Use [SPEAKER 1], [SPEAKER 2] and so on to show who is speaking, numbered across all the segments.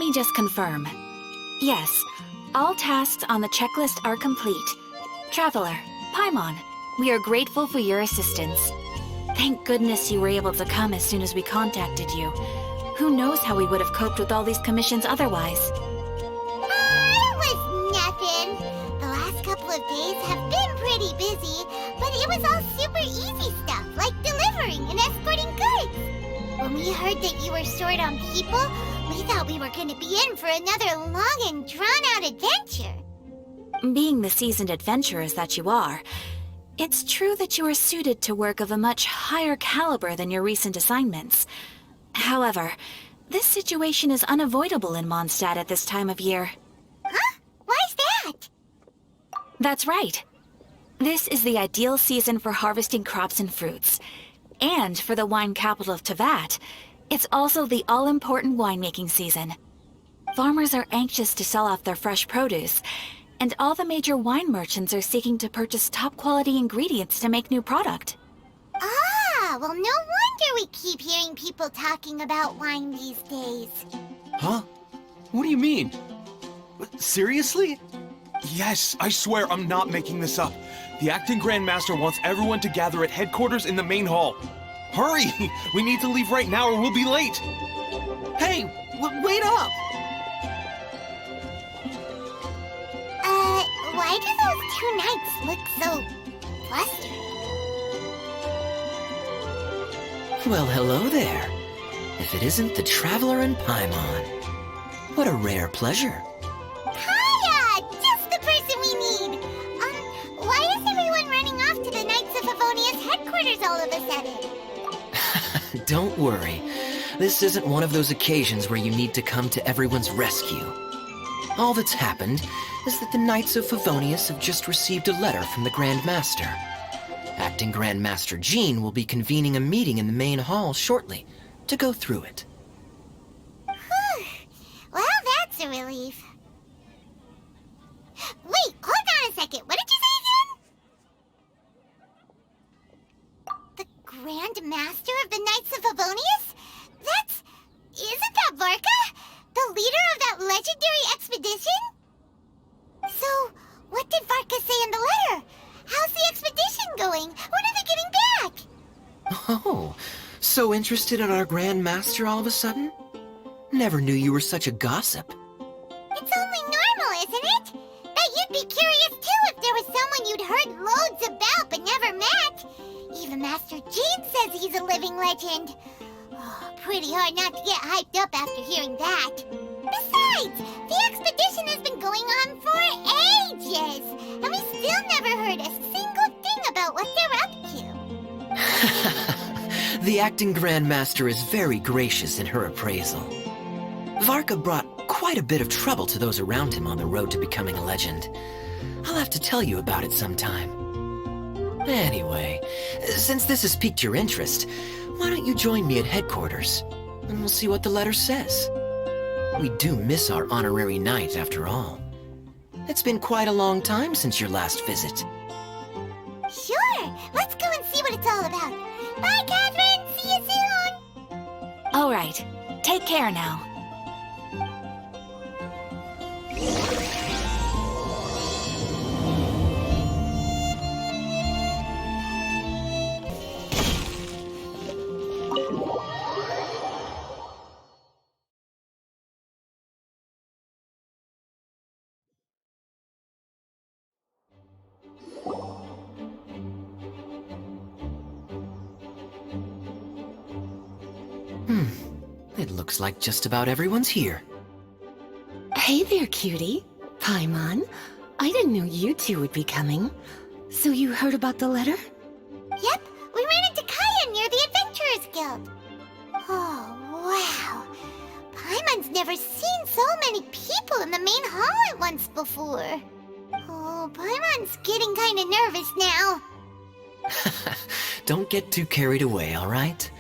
[SPEAKER 1] me just confirm. Yes, all tasks on the checklist are complete. Traveler, Paimon, we are grateful for your assistance. Thank goodness you were able to come as soon as we contacted you. Who knows how we would have coped with all these commissions otherwise?
[SPEAKER 2] It was nothing. The last couple of days have been pretty busy, but it was all super easy stuff, like delivering and escorting goods. When we heard that you were short on people, we thought we were going to be in for another long and drawn-out adventure.
[SPEAKER 1] Being the seasoned adventurers that you are, it's true that you are suited to work of a much higher caliber than your recent assignments. However, this situation is unavoidable in Mondstadt at this time of year.
[SPEAKER 2] Huh? Why's that?
[SPEAKER 1] That's right. This is the ideal season for harvesting crops and fruits. And for the wine capital of Teyvat, it's also the all-important winemaking season. Farmers are anxious to sell off their fresh produce, and all the major wine merchants are seeking to purchase top-quality ingredients to make new product.
[SPEAKER 2] Ah, well, no wonder we keep hearing people talking about wine these days.
[SPEAKER 3] Huh? What do you mean? Seriously? Yes, I swear I'm not making this up. The acting Grand Master wants everyone to gather at headquarters in the main hall. Hurry! We need to leave right now or we'll be late! Hey, wait up!
[SPEAKER 2] Why do those two knights look so flustered?
[SPEAKER 4] Well, hello there. If it isn't the Traveler and Paimon. What a rare pleasure.
[SPEAKER 2] Hiya! Just the person we need! Why is everyone running off to the Knights of Favonius headquarters all of a sudden?
[SPEAKER 4] Don't worry. This isn't one of those occasions where you need to come to everyone's rescue. All that's happened is that the Knights of Favonius have just received a letter from the Grand Master. Acting Grand Master Jean will be convening a meeting in the main hall shortly to go through it.
[SPEAKER 2] Well, that's a relief. Wait, hold on a second. What did you say again? The Grand Master of the Knights of Favonius? Isn't that Varka? The leader of that Legendary Expedition? So, what did Varka say in the letter? How's the expedition going? When are they getting back?
[SPEAKER 4] Oh, so interested in our Grand Master all of a sudden? Never knew you were such a gossip.
[SPEAKER 2] It's only normal, isn't it? That you'd be curious too if there was someone you'd heard loads about but never met. Even Master Jean says he's a living legend. Oh, pretty hard not to get hyped up after hearing that. Besides, the expedition has been going on for ages, and we still never heard a single thing about what they're up to.
[SPEAKER 4] The acting Grand Master is very gracious in her appraisal. Varka brought quite a bit of trouble to those around him on the road to becoming a legend. I'll have to tell you about it sometime. Anyway, since this has piqued your interest, why don't you join me at headquarters, and we'll see what the letter says. We do miss our honorary knight, after all. It's been quite a long time since your last visit.
[SPEAKER 2] Sure, let's go and see what it's all about. Bye, Catherine! See you soon!
[SPEAKER 1] All right, take care now.
[SPEAKER 4] It looks like just about everyone's here.
[SPEAKER 5] Hey there, cutie. Paimon. I didn't know you two would be coming. So you heard about the letter?
[SPEAKER 2] Yep, we ran into Kaya near the Adventurers Guild. Oh, wow. Paimon's never seen so many people in the main hall at once before. Oh, Paimon's getting kind of nervous now.
[SPEAKER 4] Don't get too carried away, all right?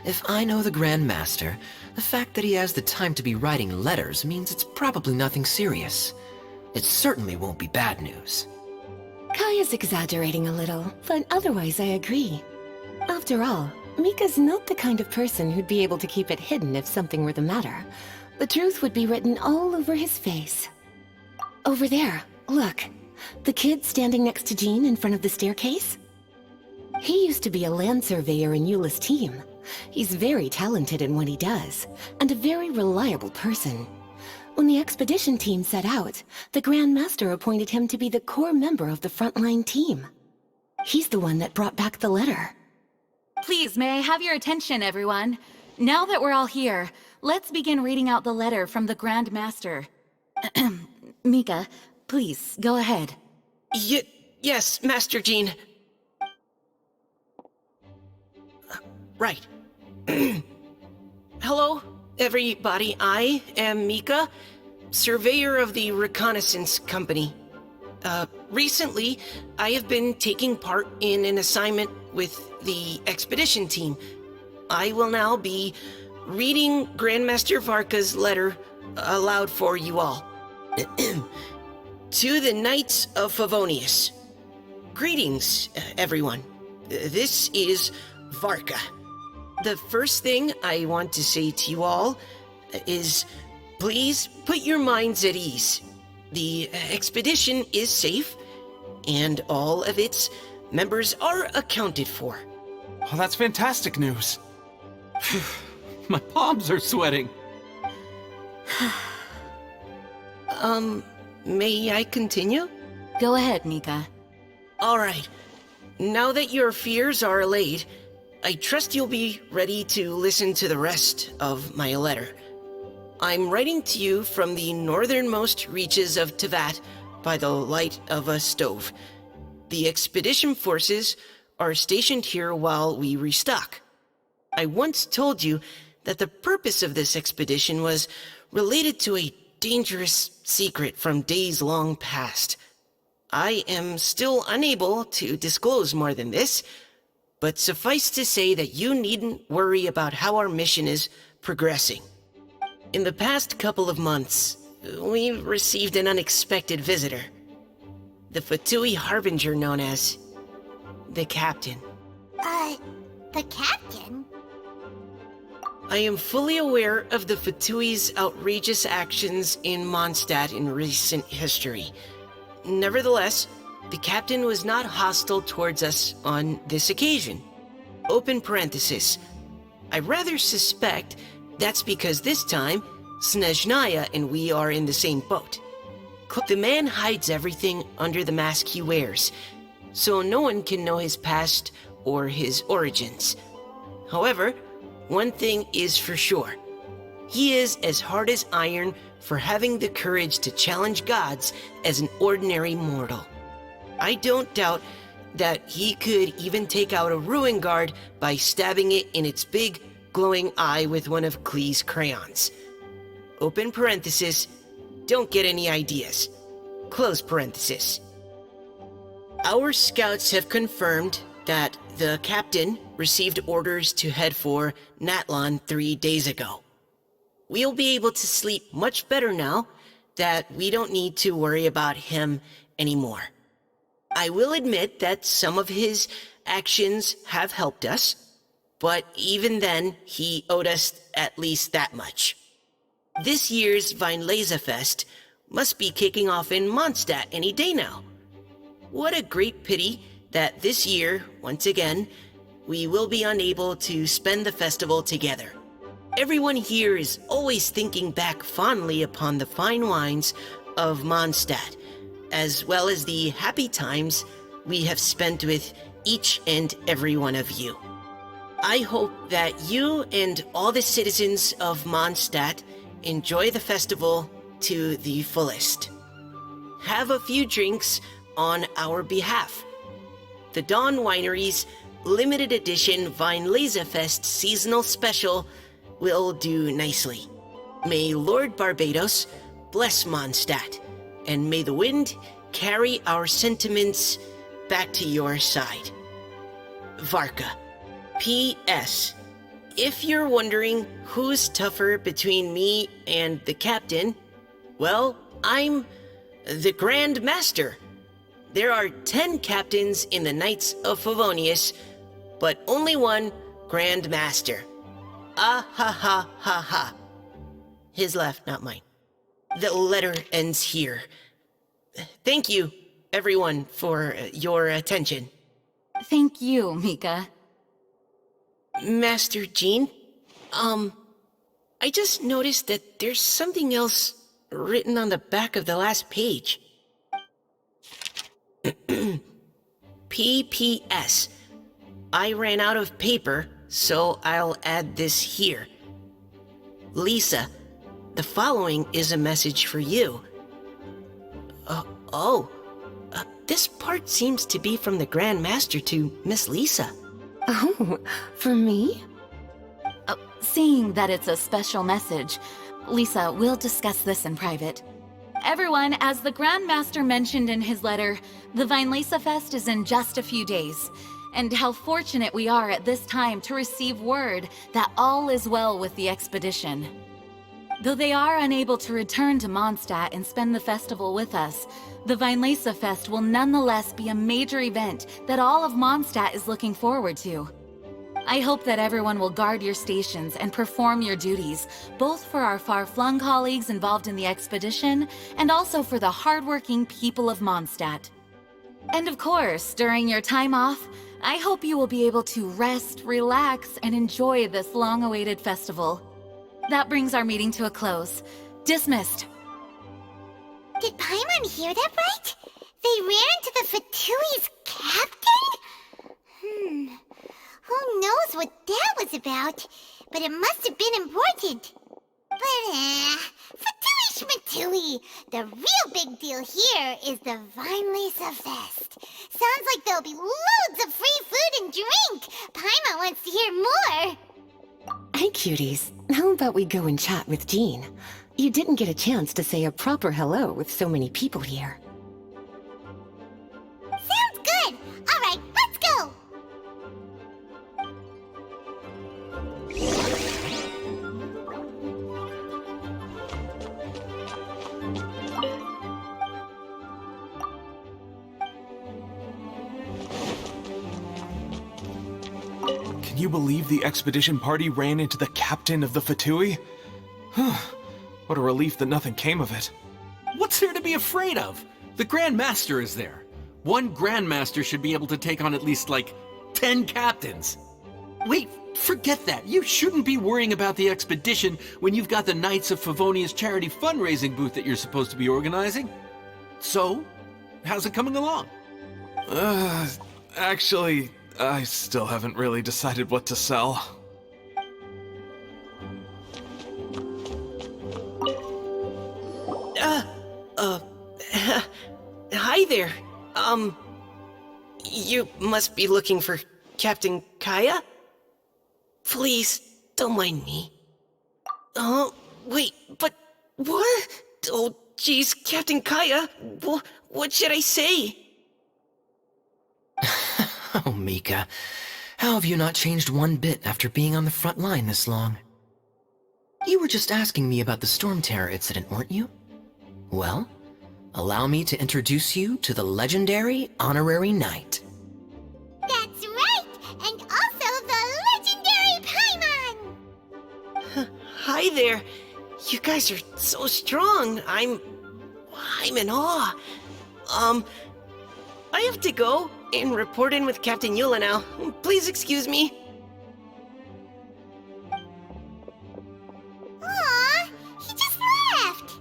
[SPEAKER 4] If I know the Grand Master, the fact that he has the time to be writing letters means it's probably nothing serious. It certainly won't be bad news.
[SPEAKER 5] Kaya's exaggerating a little, but otherwise I agree. After all, Mika's not the kind of person who'd be able to keep it hidden if something were the matter. The truth would be written all over his face. Over there, look. The kid standing next to Jean in front of the staircase? He used to be a land surveyor in Eula's team. He's very talented in what he does, and a very reliable person. When the expedition team set out, the Grand Master appointed him to be the core member of the frontline team. He's the one that brought back the letter.
[SPEAKER 1] Please, may I have your attention, everyone? Now that we're all here, let's begin reading out the letter from the Grand Master. Mika, please, go ahead.
[SPEAKER 4] Yes, Master Jean. Right. Hello, everybody. I am Mika, surveyor of the Reconnaissance Company. Recently, I have been taking part in an assignment with the expedition team. I will now be reading Grandmaster Varka's letter aloud for you all. To the Knights of Favonius. Greetings, everyone. This is Varka. The first thing I want to say to you all is, please put your minds at ease. The expedition is safe, and all of its members are accounted for.
[SPEAKER 3] Oh, that's fantastic news. My palms are sweating.
[SPEAKER 4] May I continue?
[SPEAKER 1] Go ahead, Mika.
[SPEAKER 4] All right. Now that your fears are allayed, I trust you'll be ready to listen to the rest of my letter. I'm writing to you from the northernmost reaches of Teyvat by the light of a stove. The expedition forces are stationed here while we restock. I once told you that the purpose of this expedition was related to a dangerous secret from days long past. I am still unable to disclose more than this, but suffice to say that you needn't worry about how our mission is progressing. In the past couple of months, we received an unexpected visitor. The Fatui Harbinger known as the Captain.
[SPEAKER 2] The Captain?
[SPEAKER 4] I am fully aware of the Fatui's outrageous actions in Mondstadt in recent history. Nevertheless, the Captain was not hostile towards us on this occasion. Open parenthesis. I rather suspect that's because this time, Snezhnaya and we are in the same boat. The man hides everything under the mask he wears, so no one can know his past or his origins. However, one thing is for sure. He is as hard as iron for having the courage to challenge gods as an ordinary mortal. I don't doubt that he could even take out a ruin guard by stabbing it in its big, glowing eye with one of Klee's crayons. Open parenthesis, don't get any ideas. Close parenthesis. Our scouts have confirmed that the Captain received orders to head for Natlan 3 days ago. We'll be able to sleep much better now that we don't need to worry about him anymore. I will admit that some of his actions have helped us, but even then, he owed us at least that much. This year's Weinlesefest must be kicking off in Mondstadt any day now. What a great pity that this year, once again, we will be unable to spend the festival together. Everyone here is always thinking back fondly upon the fine wines of Mondstadt, as well as the happy times we have spent with each and every one of you. I hope that you and all the citizens of Mondstadt enjoy the festival to the fullest. Have a few drinks on our behalf. The Dawn Winery's limited edition Weinlesefest seasonal special will do nicely. May Lord Barbados bless Mondstadt, and may the wind carry our sentiments back to your side. Varka. P.S. If you're wondering who's tougher between me and the Captain, well, I'm the Grand Master. There are 10 captains in the Knights of Favonius, but only one Grand Master. Ah ha ha ha ha.
[SPEAKER 6] His left, not mine. The letter ends here. Thank you, everyone, for your attention.
[SPEAKER 1] Thank you, Mika.
[SPEAKER 6] Master Jean, I just noticed that there's something else written on the back of the last page. PPS. I ran out of paper, so I'll add this here. Lisa, the following is a message for you. This part seems to be from the Grand Master to Miss Lisa.
[SPEAKER 5] Oh, for me?
[SPEAKER 1] Seeing that it's a special message, Lisa, we'll discuss this in private. Everyone, as the Grand Master mentioned in his letter, the Weinlesefest is in just a few days. And how fortunate we are at this time to receive word that all is well with the expedition. Though they are unable to return to Mondstadt and spend the festival with us, the Weinlesefest will nonetheless be a major event that all of Mondstadt is looking forward to. I hope that everyone will guard your stations and perform your duties, both for our far-flung colleagues involved in the expedition, and also for the hardworking people of Mondstadt. And of course, during your time off, I hope you will be able to rest, relax, and enjoy this long-awaited festival. That brings our meeting to a close. Dismissed.
[SPEAKER 2] Did Paimon hear that right? They ran into the Fatui's captain? Who knows what that was about? But it must have been important. But, Fatui Schmatui, the real big deal here is the Weinlesefest. Sounds like there'll be loads of free food and drink. Paimon wants to hear more.
[SPEAKER 5] Hey, cuties. How about we go and chat with Jean? You didn't get a chance to say a proper hello with so many people here.
[SPEAKER 2] Sounds good. All right, let's go.
[SPEAKER 3] Can you believe the expedition party ran into the captain of the Fatui? What a relief that nothing came of it.
[SPEAKER 7] What's there to be afraid of? The Grand Master is there. One Grand Master should be able to take on at least, 10 captains. Wait, forget that. You shouldn't be worrying about the expedition when you've got the Knights of Favonius charity fundraising booth that you're supposed to be organizing. So, how's it coming along?
[SPEAKER 3] Actually, I still haven't really decided what to sell.
[SPEAKER 6] Hi there. You must be looking for Captain Kaya? Please, don't mind me. Oh, wait, but what? Oh, geez, Captain Kaya, what should I say?
[SPEAKER 4] Oh, Mika. How have you not changed one bit after being on the front line this long? You were just asking me about the Storm Terror incident, weren't you? Well, allow me to introduce you to the legendary Honorary Knight.
[SPEAKER 2] That's right, and also the legendary Paimon.
[SPEAKER 6] Hi there. You guys are so strong. I'm in awe. I have to go and report in with Captain Eula now. Please excuse me.
[SPEAKER 2] Aw, he just left.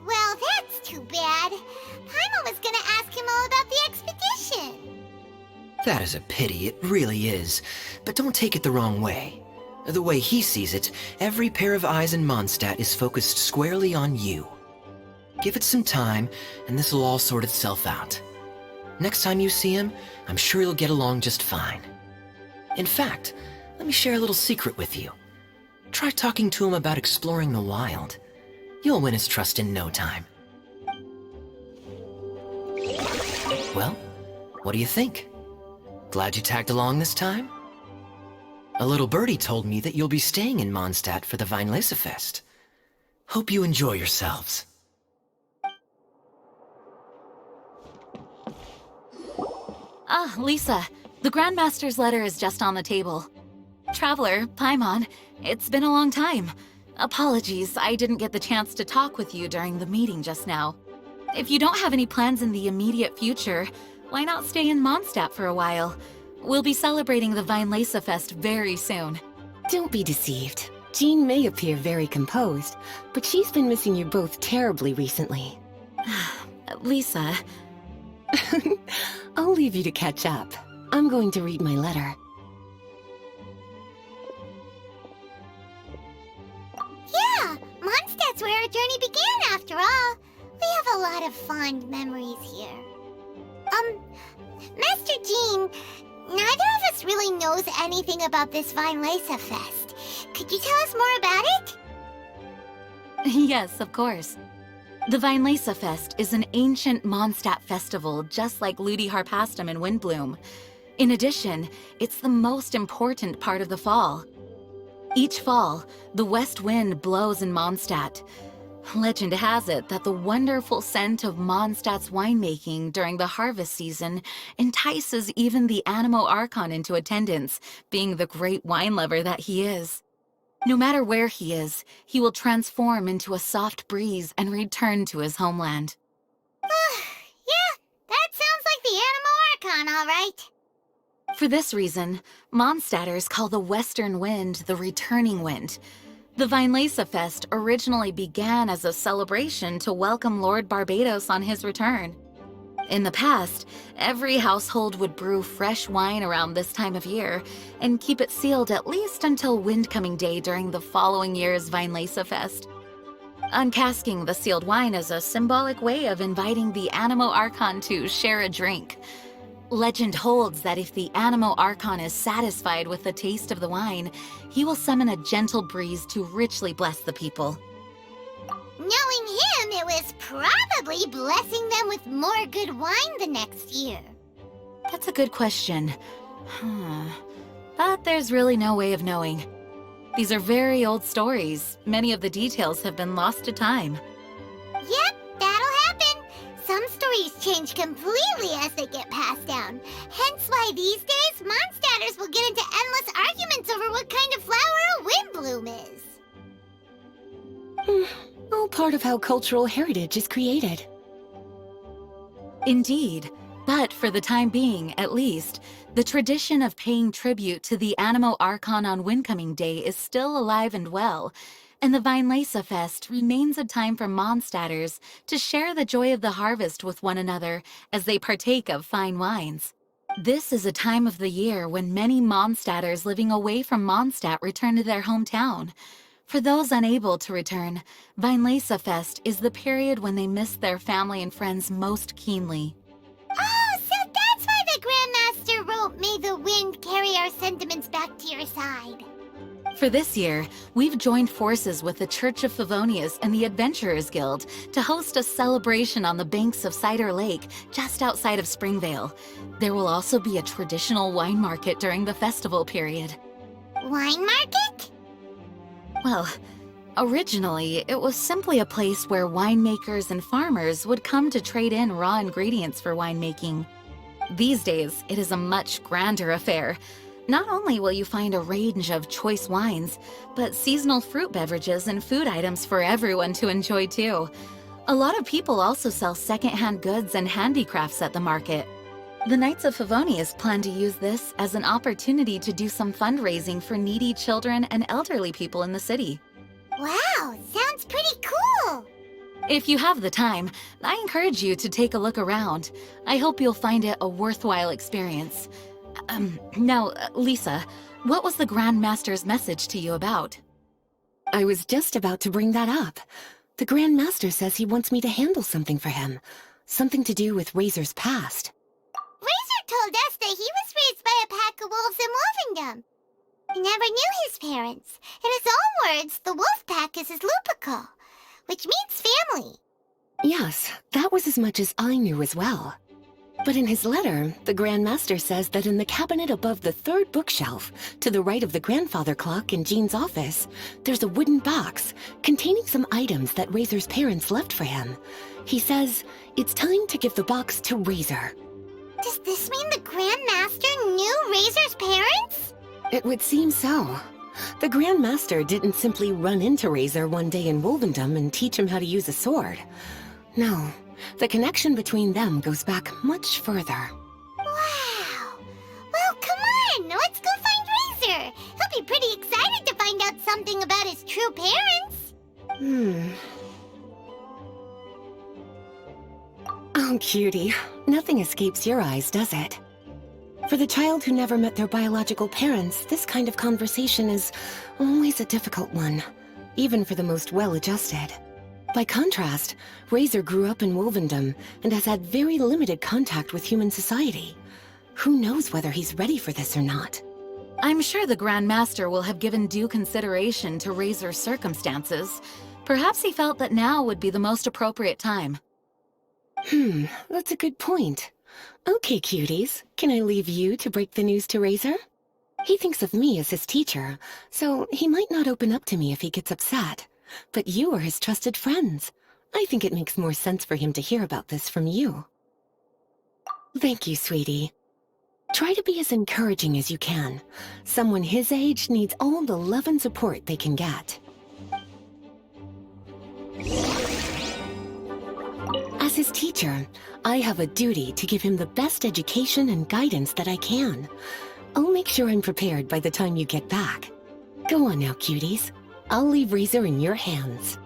[SPEAKER 2] Well, that's too bad. Paimon was gonna ask him all about the expedition.
[SPEAKER 4] That is a pity, it really is. But don't take it the wrong way. The way he sees it, every pair of eyes in Mondstadt is focused squarely on you. Give it some time, and this will all sort itself out. Next time you see him, I'm sure you'll get along just fine. In fact, let me share a little secret with you. Try talking to him about exploring the wild. You'll win his trust in no time. Well, what do you think? Glad you tagged along this time? A little birdie told me that you'll be staying in Mondstadt for the Weinlesefest. Hope you enjoy yourselves.
[SPEAKER 1] Ah, Lisa, the Grandmaster's letter is just on the table. Traveler, Paimon, it's been a long time. Apologies, I didn't get the chance to talk with you during the meeting just now. If you don't have any plans in the immediate future, why not stay in Mondstadt for a while? We'll be celebrating the Weinlesefest very soon.
[SPEAKER 5] Don't be deceived. Jean may appear very composed, but she's been missing you both terribly recently.
[SPEAKER 1] Lisa,
[SPEAKER 5] I'll leave you to catch up. I'm going to read my letter.
[SPEAKER 2] Yeah, Mondstadt's where our journey began after all. We have a lot of fond memories here. Master Jean, neither of us really knows anything about this Weinlesefest. Could you tell us more about it?
[SPEAKER 1] yes, of course. The Weinlesefest is an ancient Mondstadt festival just like Ludi Harpastum and Windbloom. In addition, it's the most important part of the fall. Each fall, the west wind blows in Mondstadt. Legend has it that the wonderful scent of Mondstadt's winemaking during the harvest season entices even the Animo Archon into attendance, being the great wine lover that he is. No matter where he is, he will transform into a soft breeze and return to his homeland.
[SPEAKER 2] Yeah, that sounds like the Animo Archon, all right.
[SPEAKER 1] For this reason, Mondstadters call the western wind the returning wind. The Weinlesefest originally began as a celebration to welcome Lord Barbados on his return. In the past, every household would brew fresh wine around this time of year and keep it sealed at least until Windcoming Day during the following year's Weinlesefest. Uncasking the sealed wine is a symbolic way of inviting the Animo Archon to share a drink. Legend holds that if the Animo Archon is satisfied with the taste of the wine, he will summon a gentle breeze to richly bless the people.
[SPEAKER 2] Knowing him, it was probably blessing them with more good wine the next year.
[SPEAKER 1] That's a good question. But there's really no way of knowing. These are very old stories. Many of the details have been lost to time.
[SPEAKER 2] Yep, that'll happen. Some stories change completely as they get passed down. Hence why these days, Mondstadters will get into endless arguments over what kind of flower a windbloom is.
[SPEAKER 5] All part of how cultural heritage is created.
[SPEAKER 1] Indeed, but for the time being, at least, the tradition of paying tribute to the Animo Archon on Windcoming Day is still alive and well, and the Weinlesefest remains a time for Mondstadters to share the joy of the harvest with one another as they partake of fine wines. This is a time of the year when many Mondstadters living away from Mondstadt return to their hometown. For those unable to return, Weinlesefest is the period when they miss their family and friends most keenly.
[SPEAKER 2] Oh, so that's why the Grandmaster wrote, "May the wind carry our sentiments back to your side."
[SPEAKER 1] For this year, we've joined forces with the Church of Favonius and the Adventurers Guild to host a celebration on the banks of Cider Lake just outside of Springvale. There will also be a traditional wine market during the festival period.
[SPEAKER 2] Wine market?
[SPEAKER 1] Well, originally, it was simply a place where winemakers and farmers would come to trade in raw ingredients for winemaking. These days, it is a much grander affair. Not only will you find a range of choice wines, but seasonal fruit beverages and food items for everyone to enjoy too. A lot of people also sell secondhand goods and handicrafts at the market. The Knights of Favonius plan to use this as an opportunity to do some fundraising for needy children and elderly people in the city.
[SPEAKER 2] Wow, sounds pretty cool.
[SPEAKER 1] If you have the time, I encourage you to take a look around. I hope you'll find it a worthwhile experience. Now, Lisa, what was the Grand Master's message to you about?
[SPEAKER 5] I was just about to bring that up. The Grand Master says he wants me to handle something for him. Something to do with Razor's past.
[SPEAKER 2] Razor told us that he was raised by a pack of wolves in Wolvendom. He never knew his parents. In his own words, the wolf pack is his lupical, which means family.
[SPEAKER 5] Yes, that was as much as I knew as well. But in his letter, the Grand Master says that in the cabinet above the third bookshelf, to the right of the grandfather clock in Jean's office, there's a wooden box containing some items that Razor's parents left for him. He says it's time to give the box to Razor.
[SPEAKER 2] Does this mean the Grand Master knew Razor's parents?
[SPEAKER 5] It would seem so. The Grand Master didn't simply run into Razor one day in Wolvendom and teach him how to use a sword. No, the connection between them goes back much further.
[SPEAKER 2] Wow! Well, come on! Let's go find Razor! He'll be pretty excited to find out something about his true parents!
[SPEAKER 5] Oh, cutie. Nothing escapes your eyes, does it? For the child who never met their biological parents, this kind of conversation is always a difficult one, even for the most well-adjusted. By contrast, Razor grew up in Wolvendom and has had very limited contact with human society. Who knows whether he's ready for this or not?
[SPEAKER 1] I'm sure the Grand Master will have given due consideration to Razor's circumstances. Perhaps he felt that now would be the most appropriate time.
[SPEAKER 5] That's a good point. Okay, cuties, can I leave you to break the news to Razor? He thinks of me as his teacher, so he might not open up to me if he gets upset. But you are his trusted friends. I think it makes more sense for him to hear about this from you. Thank you, sweetie. Try to be as encouraging as you can. Someone his age needs all the love and support they can get. As his teacher, I have a duty to give him the best education and guidance that I can. I'll make sure I'm prepared by the time you get back. Go on now, cuties. I'll leave Razor in your hands.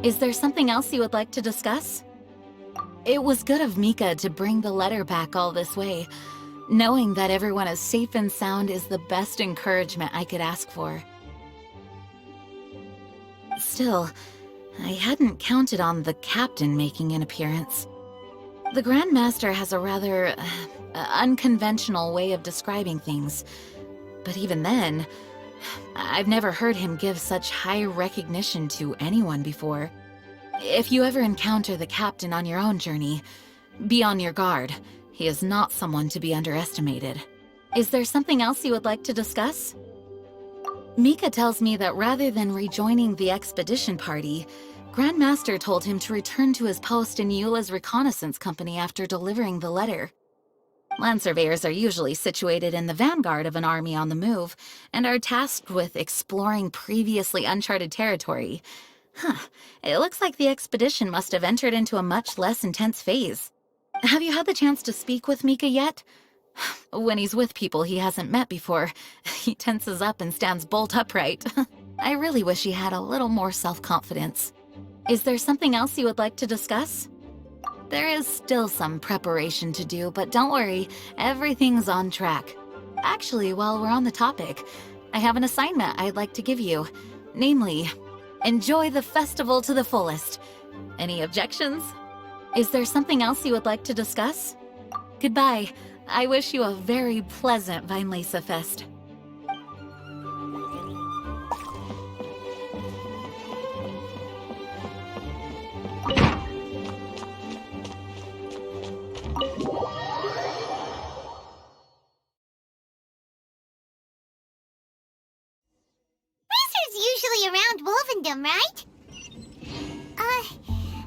[SPEAKER 1] Is there something else you would like to discuss? It was good of Mika to bring the letter back all this way. Knowing that everyone is safe and sound is the best encouragement I could ask for. Still, I hadn't counted on the captain making an appearance. The Grand Master has a rather unconventional way of describing things. But even then, I've never heard him give such high recognition to anyone before. If you ever encounter the captain on your own journey, be on your guard. He is not someone to be underestimated. Is there something else you would like to discuss? Mika tells me that rather than rejoining the expedition party, Grand Master told him to return to his post in Eula's reconnaissance company after delivering the letter. Land surveyors are usually situated in the vanguard of an army on the move, and are tasked with exploring previously uncharted territory. It looks like the expedition must have entered into a much less intense phase. Have you had the chance to speak with Mika yet? When he's with people he hasn't met before, he tenses up and stands bolt upright. I really wish he had a little more self-confidence. Is there something else you would like to discuss? There is still some preparation to do, but don't worry, everything's on track. Actually, while we're on the topic, I have an assignment I'd like to give you. Namely, enjoy the festival to the fullest. Any objections? Is there something else you would like to discuss? Goodbye. I wish you a very pleasant Weinlesefest.
[SPEAKER 2] Usually around Wolvendom, right?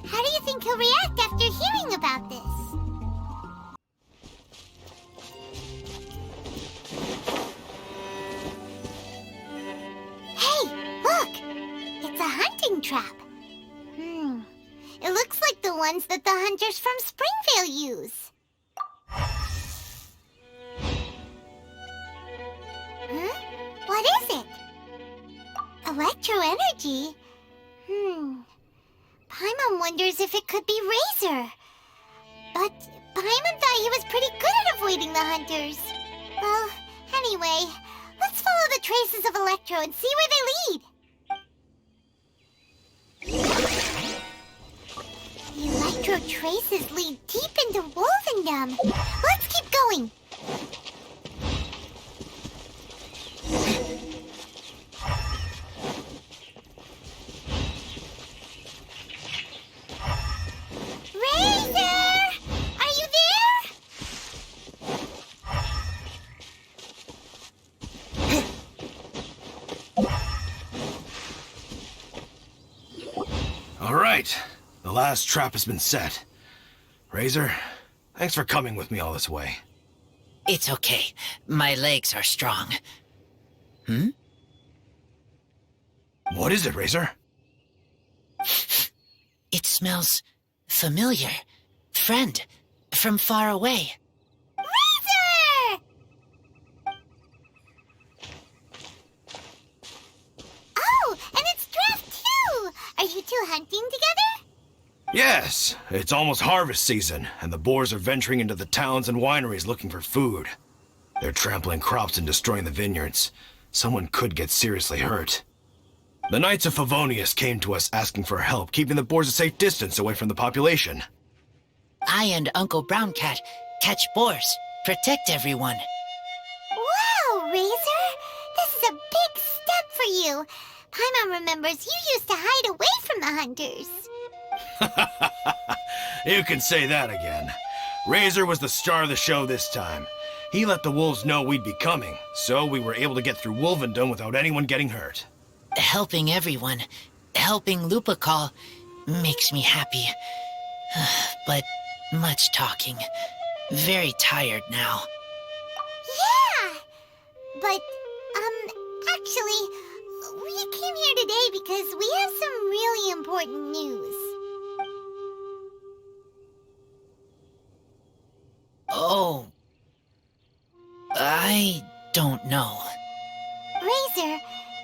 [SPEAKER 2] How do you think he'll react after hearing about this? Hey, look! It's a hunting trap. It looks like the ones that the hunters from Springvale use. What is it? Electro energy? Paimon wonders if it could be Razor. But Paimon thought he was pretty good at avoiding the hunters. Well, anyway, let's follow the traces of Electro and see where they lead. The Electro traces lead deep into Wolvendom. Let's keep going.
[SPEAKER 8] Alright, the last trap has been set. Razor, thanks for coming with me all this way.
[SPEAKER 4] It's okay. My legs are strong.
[SPEAKER 8] What is it, Razor?
[SPEAKER 4] It smells familiar. Friend, from far away.
[SPEAKER 2] Razor! Oh, and it's Draft too! Are you two hunting together?
[SPEAKER 8] Yes, it's almost harvest season, and the boars are venturing into the towns and wineries looking for food. They're trampling crops and destroying the vineyards. Someone could get seriously hurt. The Knights of Favonius came to us asking for help keeping the boars a safe distance away from the population.
[SPEAKER 4] I and Uncle Brown Cat catch boars, protect everyone.
[SPEAKER 2] Wow, Razor! This is a big step for you. Paimon remembers you used to hide away from the hunters.
[SPEAKER 8] You can say that again. Razor was the star of the show this time. He let the wolves know we'd be coming, so we were able to get through Wolvendom without anyone getting hurt.
[SPEAKER 4] Helping everyone, helping Lupical, makes me happy. But much talking. Very tired now.
[SPEAKER 2] Yeah! But, actually, we came here today because we have some really important news.
[SPEAKER 4] Oh. I don't know.
[SPEAKER 2] Razor,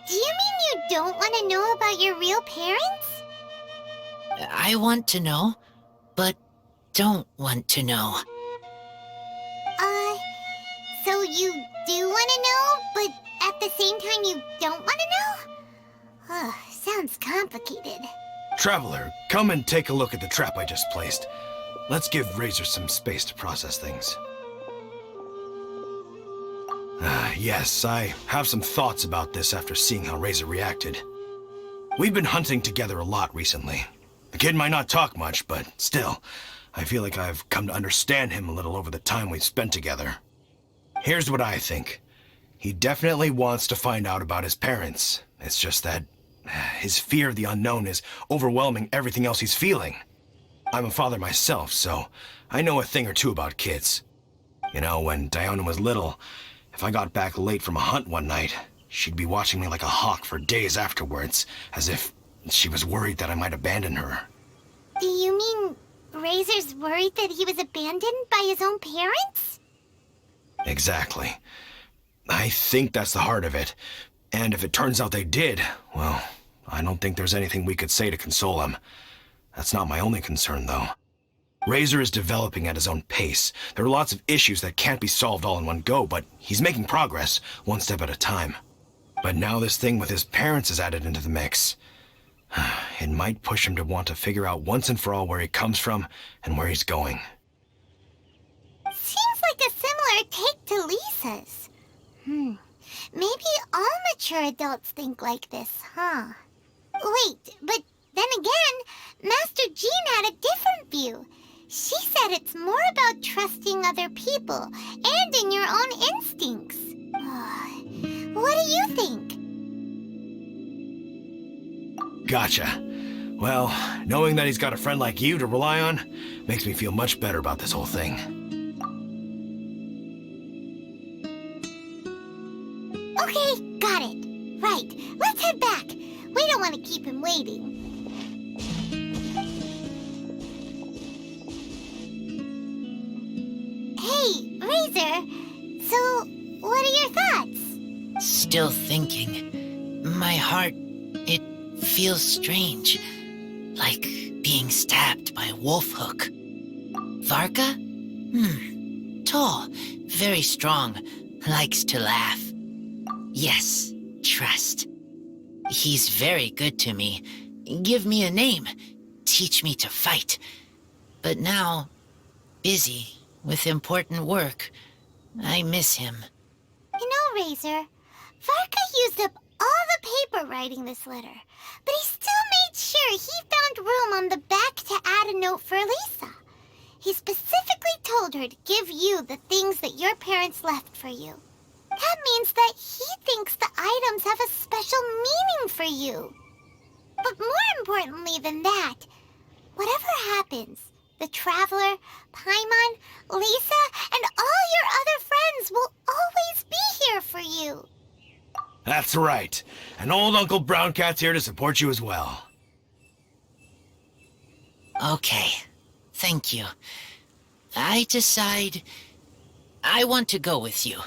[SPEAKER 2] do you mean you don't want to know about your real parents?
[SPEAKER 4] I want to know, but don't want to know.
[SPEAKER 2] So you do want to know, but at the same time you don't want to know? Sounds complicated.
[SPEAKER 8] Traveler, come and take a look at the trap I just placed. Let's give Razor some space to process things. Yes, I have some thoughts about this after seeing how Razor reacted. We've been hunting together a lot recently. The kid might not talk much, but still, I feel like I've come to understand him a little over the time we've spent together. Here's what I think. He definitely wants to find out about his parents. It's just that his fear of the unknown is overwhelming everything else he's feeling. I'm a father myself, so I know a thing or two about kids. You know, when Diona was little, if I got back late from a hunt one night, she'd be watching me like a hawk for days afterwards, as if she was worried that I might abandon her.
[SPEAKER 2] Do you mean Razor's worried that he was abandoned by his own parents?
[SPEAKER 8] Exactly. I think that's the heart of it. And if it turns out they did, well, I don't think there's anything we could say to console him. That's not my only concern, though. Razor is developing at his own pace. There are lots of issues that can't be solved all in one go, but he's making progress, one step at a time. But now this thing with his parents is added into the mix. It might push him to want to figure out once and for all where he comes from and where he's going.
[SPEAKER 2] Seems like a similar take to Lisa's. Maybe all mature adults think like this, huh? Wait, but then again, Master Jean had a different view. She said it's more about trusting other people and in your own instincts. What do you think?
[SPEAKER 8] Gotcha. Well, knowing that he's got a friend like you to rely on makes me feel much better about this whole thing.
[SPEAKER 2] Okay, got it. Right, let's head back. We don't want to keep him waiting. Hey, Razor. So, what are your thoughts?
[SPEAKER 4] Still thinking. My heart, it feels strange. Like being stabbed by a wolf hook. Varka? Tall, very strong, likes to laugh. Yes, trust. He's very good to me. Give me a name. Teach me to fight. But now, busy with important work. I miss him.
[SPEAKER 2] You know, Razor, Varka used up all the paper writing this letter, but he still made sure he found room on the back to add a note for Lisa. He specifically told her to give you the things that your parents left for you. That means that he thinks the items have a special meaning for you. But more importantly than that, whatever happens, The Traveler, Paimon, Lisa, and all your other friends will always be here for you.
[SPEAKER 8] That's right. And old Uncle Brown Cat's here to support you as well.
[SPEAKER 9] Okay, thank you. I decide I want to go with you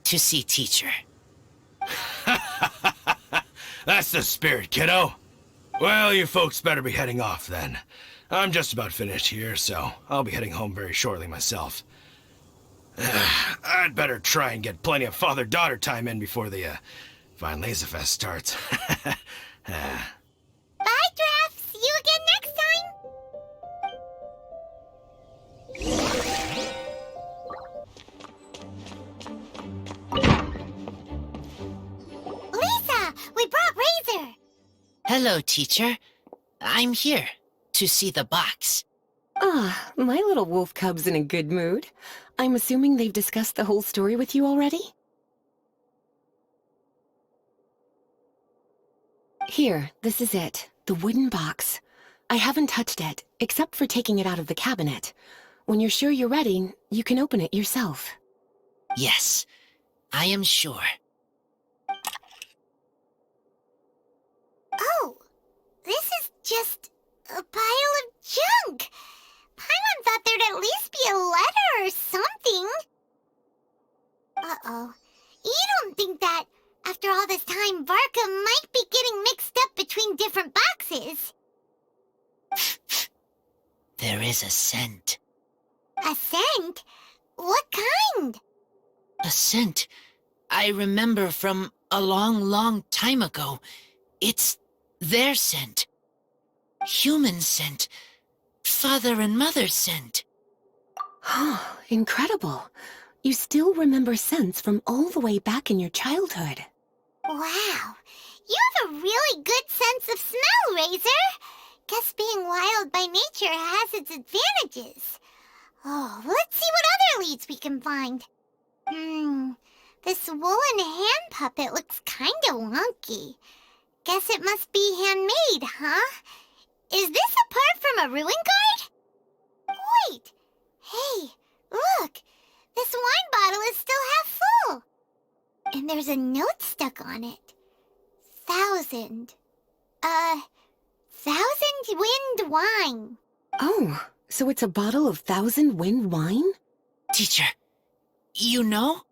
[SPEAKER 9] to see Teacher.
[SPEAKER 8] That's the spirit, kiddo. Well, you folks better be heading off then. I'm just about finished here, so I'll be heading home very shortly myself. I'd better try and get plenty of father-daughter time in before the Weinlesefest starts.
[SPEAKER 2] Bye, Draft. See you again next time. Lisa, we brought Razor.
[SPEAKER 9] Hello, Teacher. I'm here to see the box.
[SPEAKER 5] Ah, my little wolf cub's in a good mood. I'm assuming they've discussed the whole story with you already? Here, this is it. The wooden box. I haven't touched it, except for taking it out of the cabinet. When you're sure you're ready, you can open it yourself.
[SPEAKER 9] Yes, I am sure.
[SPEAKER 2] Oh, this is just a pile of junk. Paimon thought there'd at least be a letter or something. Uh-oh. You don't think that, after all this time, Varka might be getting mixed up between different boxes?
[SPEAKER 9] There is a scent.
[SPEAKER 2] A scent? What kind?
[SPEAKER 9] A scent I remember from a long, long time ago. It's their scent. Human scent. Father and mother scent.
[SPEAKER 5] Oh, incredible. You still remember scents from all the way back in your childhood.
[SPEAKER 2] Wow. You have a really good sense of smell, Razor. Guess being wild by nature has its advantages. Oh, let's see what other leads we can find. This woolen hand puppet looks kinda wonky. Guess it must be handmade, huh? Is this a part from a ruin guard? Wait! Hey, look! This wine bottle is still half full! And there's a note stuck on it. 1,000 wind wine.
[SPEAKER 5] Oh, so it's a bottle of 1,000 wind wine?
[SPEAKER 9] Teacher, you know?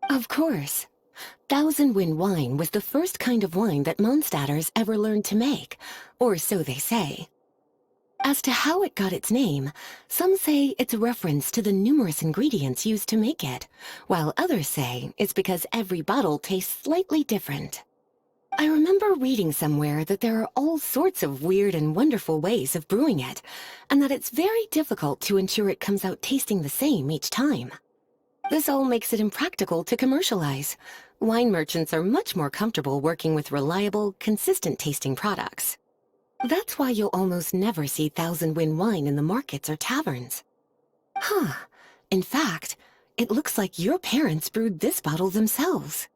[SPEAKER 5] Of course. 1,000 wind wine was the first kind of wine that Mondstadters ever learned to make, or so they say. As to how it got its name, some say it's a reference to the numerous ingredients used to make it, while others say it's because every bottle tastes slightly different. I remember reading somewhere that there are all sorts of weird and wonderful ways of brewing it, and that it's very difficult to ensure it comes out tasting the same each time. This all makes it impractical to commercialize. Wine merchants are much more comfortable working with reliable, consistent-tasting products. That's why you'll almost never see 1,000 wind wine in the markets or taverns. Huh. In fact, it looks like your parents brewed this bottle themselves.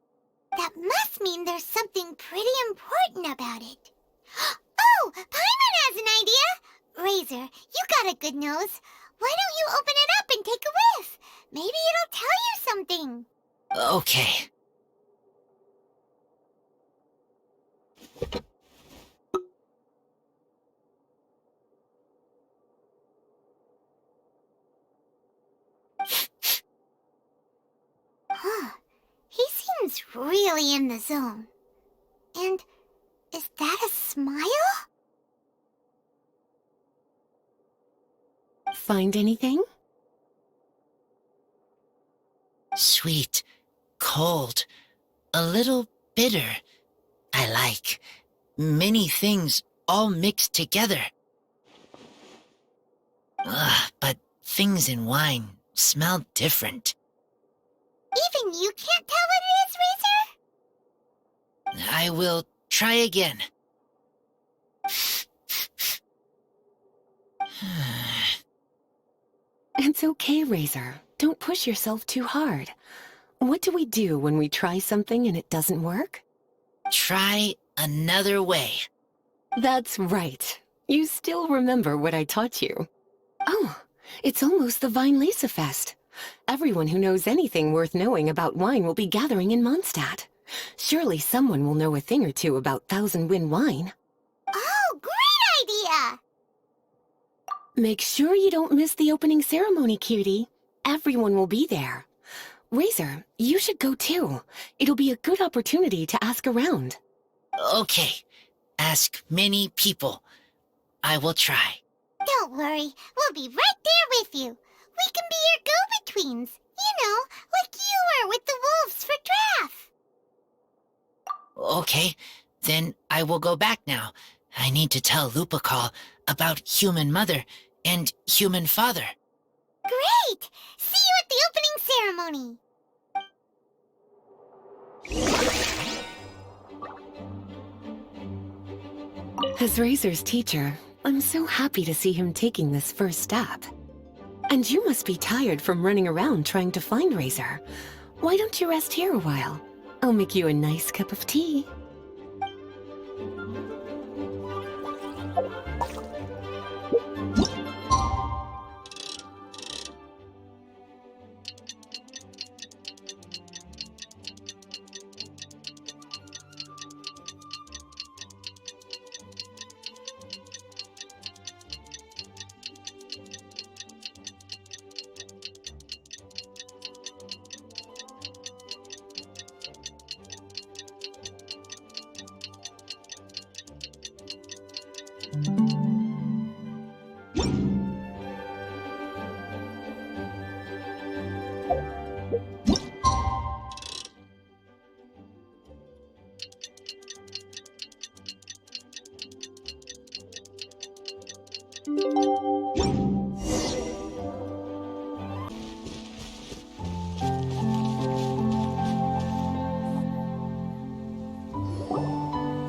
[SPEAKER 2] That must mean there's something pretty important about it. Oh, Paimon has an idea! Razor, you got a good nose. Why don't you open it up and take a whiff? Maybe it'll tell you something.
[SPEAKER 9] Okay.
[SPEAKER 2] Huh. He seems really in the zone. And is that a smile?
[SPEAKER 5] Find anything?
[SPEAKER 9] Sweet, cold, a little bitter. I like many things all mixed together. But things in wine smell different.
[SPEAKER 2] Even you can't tell what it is, Razor?
[SPEAKER 9] I will try again.
[SPEAKER 5] It's okay, Razor. Don't push yourself too hard. What do we do when we try something and it doesn't work?
[SPEAKER 9] Try another way.
[SPEAKER 5] That's right. You still remember what I taught you. Oh, it's almost the Weinlesefest. Everyone who knows anything worth knowing about wine will be gathering in Mondstadt. Surely someone will know a thing or two about Thousand Wind wine.
[SPEAKER 2] Oh, great idea!
[SPEAKER 5] Make sure you don't miss the opening ceremony, cutie. Everyone will be there. Razor, you should go too. It'll be a good opportunity to ask around.
[SPEAKER 9] Okay. Ask many people. I will try.
[SPEAKER 2] Don't worry, we'll be right there with you. We can be your go-betweens. You know, like you were with the wolves for Draff.
[SPEAKER 9] Okay, then I will go back now. I need to tell Lupacall about Human Mother and Human Father.
[SPEAKER 2] Great! See you at the opening ceremony.
[SPEAKER 5] As Razor's teacher, I'm so happy to see him taking this first step. And you must be tired from running around trying to find Razor. Why don't you rest here a while? I'll make you a nice cup of tea.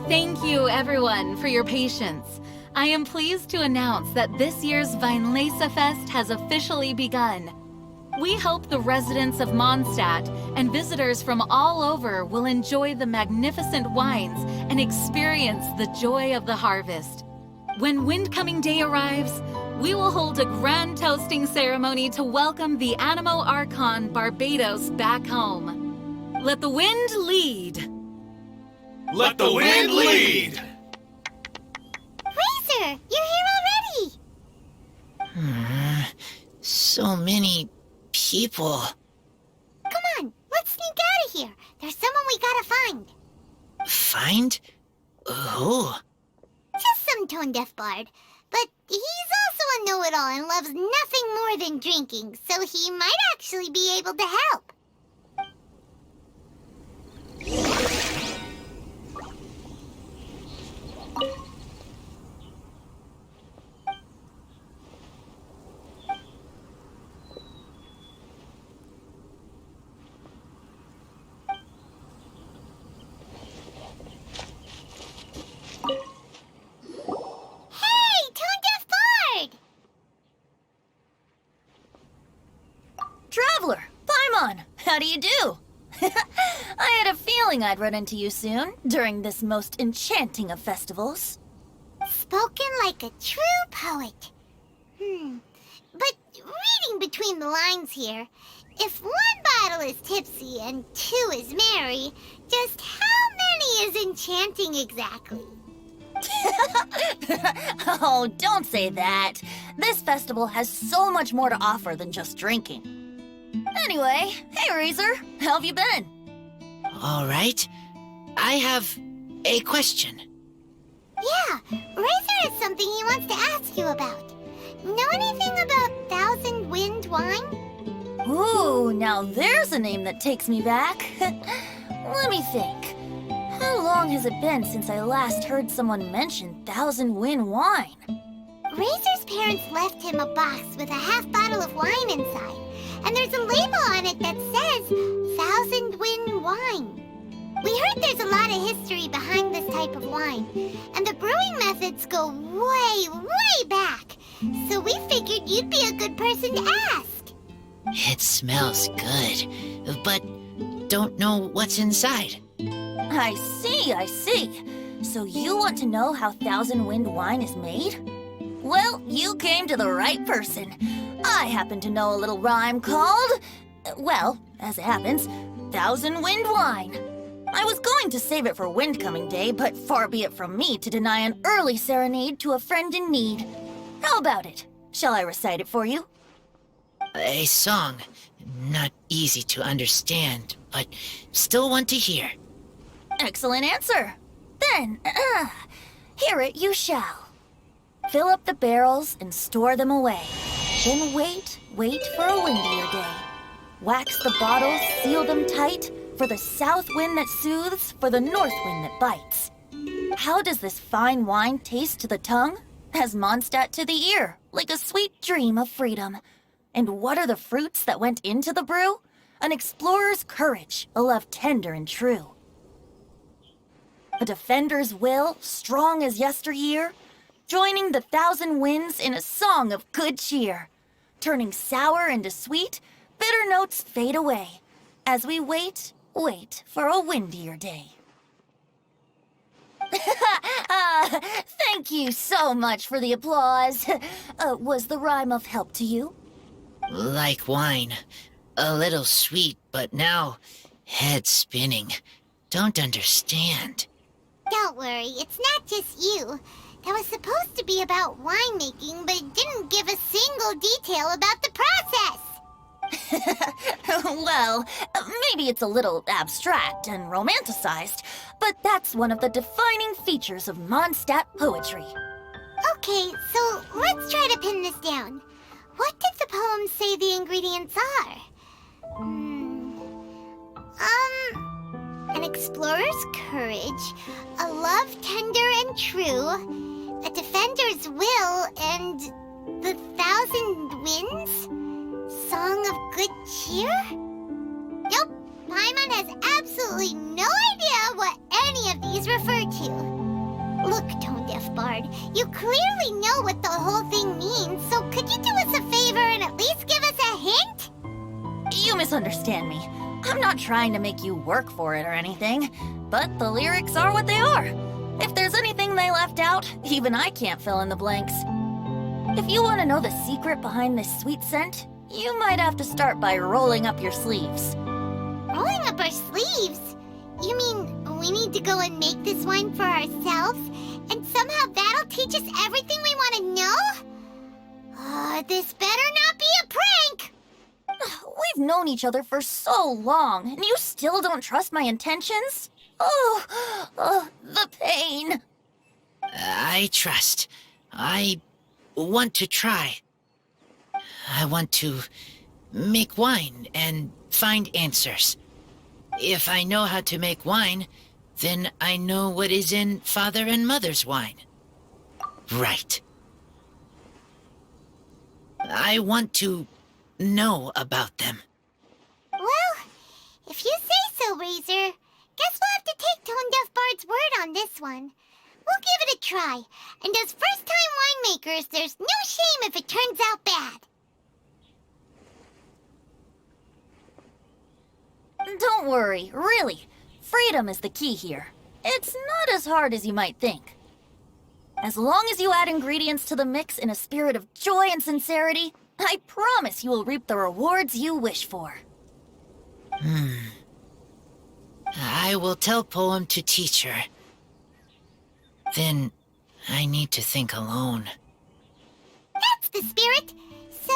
[SPEAKER 10] Thank you, everyone, for your patience. I am pleased to announce that this year's Weinlesefest has officially begun. We hope the residents of Mondstadt and visitors from all over will enjoy the magnificent wines and experience the joy of the harvest. When Windcoming Day arrives, we will hold a grand toasting ceremony to welcome the Animo Archon Barbados back home. Let the wind lead!
[SPEAKER 3] Let the wind lead!
[SPEAKER 2] Razor, you're here already!
[SPEAKER 9] So many people.
[SPEAKER 2] Come on, let's sneak out of here. There's someone we gotta find.
[SPEAKER 9] Find? Who?
[SPEAKER 2] Just some tone-deaf bard. But he's also a know-it-all and loves nothing more than drinking, so he might actually be able to help.
[SPEAKER 11] Traveler, Paimon, how do you do? I had a feeling I'd run into you soon, during this most enchanting of festivals.
[SPEAKER 2] Spoken like a true poet. But reading between the lines here, if one bottle is tipsy and two is merry, just how many is enchanting exactly?
[SPEAKER 11] Oh, don't say that. This festival has so much more to offer than just drinking. Anyway, hey Razor, how have you been?
[SPEAKER 9] All right. I have a question.
[SPEAKER 2] Yeah, Razor has something he wants to ask you about. Know anything about Thousand Wind wine?
[SPEAKER 11] Ooh, now there's a name that takes me back. Let me think. How long has it been since I last heard someone mention Thousand Wind wine?
[SPEAKER 2] Razor's parents left him a box with a half bottle of wine inside, and there's a label on it that says Thousand Wind wine. We heard there's a lot of history behind this type of wine, and the brewing methods go way, way back. So we figured you'd be a good person to ask.
[SPEAKER 9] It smells good, but don't know what's inside.
[SPEAKER 11] I see, I see. So you want to know how Thousand Wind wine is made? Well, you came to the right person. I happen to know a little rhyme called, well, as it happens, Thousand Wind wine. I was going to save it for Windcoming Day, but far be it from me to deny an early serenade to a friend in need. How about it? Shall I recite it for you?
[SPEAKER 9] A song. Not easy to understand, but still one to hear.
[SPEAKER 11] Excellent answer. Then, hear it you shall. Fill up the barrels and store them away. Then wait for a windier day. Wax the bottles, seal them tight, for the south wind that soothes, for the north wind that bites. How does this fine wine taste to the tongue? As Mondstadt to the ear, like a sweet dream of freedom. And what are the fruits that went into the brew? An explorer's courage, a love tender and true. A defender's will, strong as yesteryear, joining the thousand winds in a song of good cheer. Turning sour into sweet, bitter notes fade away, as we wait for a windier day. Thank you so much for the applause. Was the rhyme of help to you?
[SPEAKER 9] Like wine. A little sweet, but now head spinning. Don't understand.
[SPEAKER 2] Don't worry, it's not just you. That was supposed to be about winemaking, but it didn't give a single detail about the process.
[SPEAKER 11] Well, maybe it's a little abstract and romanticized, but that's one of the defining features of Mondstadt poetry.
[SPEAKER 2] Okay, so let's try to pin this down. What did the poem say the ingredients are? An explorer's courage, a love tender and true, a defender's will, and the thousand winds? Song of good cheer? Nope, Paimon has absolutely no idea what any of these refer to. Look, tone-deaf bard, you clearly know what the whole thing means, so could you do us a favor and at least give us a hint?
[SPEAKER 11] You misunderstand me. I'm not trying to make you work for it or anything, but the lyrics are what they are. If there's anything they left out, even I can't fill in the blanks. If you want to know the secret behind this sweet scent, you might have to start by rolling up your sleeves.
[SPEAKER 2] Rolling up our sleeves? You mean we need to go and make this wine for ourselves, and somehow that'll teach us everything we want to know? This better not be a prank!
[SPEAKER 11] We've known each other for so long, and you still don't trust my intentions? Oh, the pain.
[SPEAKER 9] I trust. I want to try. I want to make wine and find answers. If I know how to make wine, then I know what is in Father and Mother's wine. Right. I want to know about them.
[SPEAKER 2] Well, if you say so, Razor, guess we'll have to take Tone-Deaf Bard's word on this one. We'll give it a try, and as first-time winemakers, there's no shame if it turns out bad.
[SPEAKER 11] Don't worry, really. Freedom is the key here. It's not as hard as you might think. As long as you add ingredients to the mix in a spirit of joy and sincerity, I promise you will reap the rewards you wish for.
[SPEAKER 9] I will tell Poem to teach her. Then I need to think alone.
[SPEAKER 2] That's the spirit. So,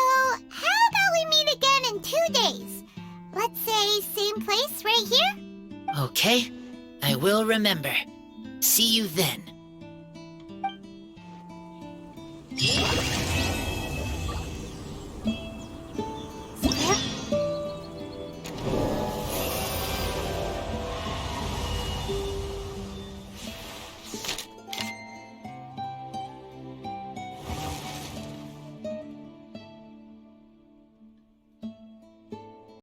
[SPEAKER 2] how about we meet again in 2 days? Let's say same place right here?
[SPEAKER 9] Okay, I will remember. See you then.